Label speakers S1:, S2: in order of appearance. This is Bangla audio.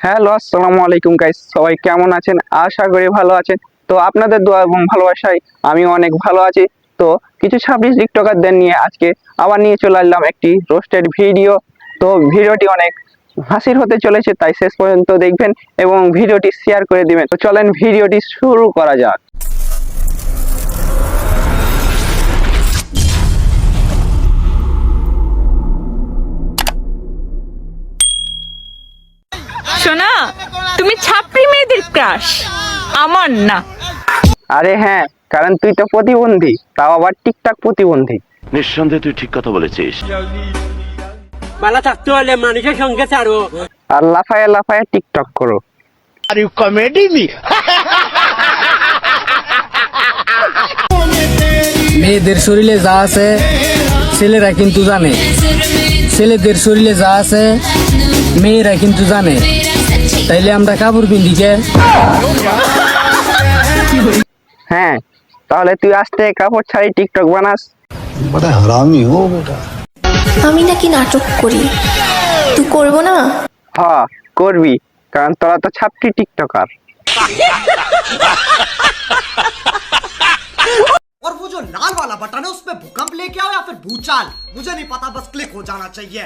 S1: হ্যালো, আসসালামু আলাইকুম গাইস। সবাই কেমন আছেন? আশা করি ভালো আছেন। তো আপনাদের দোয়া এবং ভালোবাসায় আমি অনেক ভালো আছি। তো কিছু 26 টিকটকারদের নিয়ে আজকে আবার নিয়ে চলে আসলাম একটি রোস্টেড ভিডিও। তো ভিডিওটি অনেক হাসির হতে চলেছে, তাই শেষ পর্যন্ত দেখবেন এবং ভিডিওটি শেয়ার করে দিবেন। তো চলেন ভিডিওটি শুরু করা যাক।
S2: শোনা, তুমি ছাপড়ি মেয়েদের ক্রাশ, আমার না।
S1: আরে হ্যাঁ, কারণ তুই তো প্রতিবন্ধী, তাও আবার টিকটক প্রতিবন্ধী।
S3: নিঃসন্দেহে তুই ঠিক কথা বলেছিস।
S4: ভালো থাকতে হলে মানুষের সঙ্গে ছাড়ো।
S1: আর লাফায় লাফায় টিকটক করো।
S3: Are you comedy me?
S5: মেয়েদের শরীরে যা আছে ছেলেরা কিন্তু জানে, ছেলেদের শরীরে যা আছে মেয়েরা কিন্তু জানে। তাইলে আমরা কাপড় পিন্ধিকে
S1: হ্যাঁ, তাহলে তুই আজ থেকে কাপড় ছাড়ি টিকটক বানাস।
S6: बड़ा हरामी हो बेटा।
S7: আমি নাকি নাটক করি, তুই করবো না?
S1: হ্যাঁ করবি, কারণ তোরা তো ছাপটি টিকটকার।
S8: और वो जो लाल वाला बटन है उसपे भूकंप लेके आओ या फिर भूचाल, मुझे नहीं पता, बस क्लिक हो जाना चाहिए।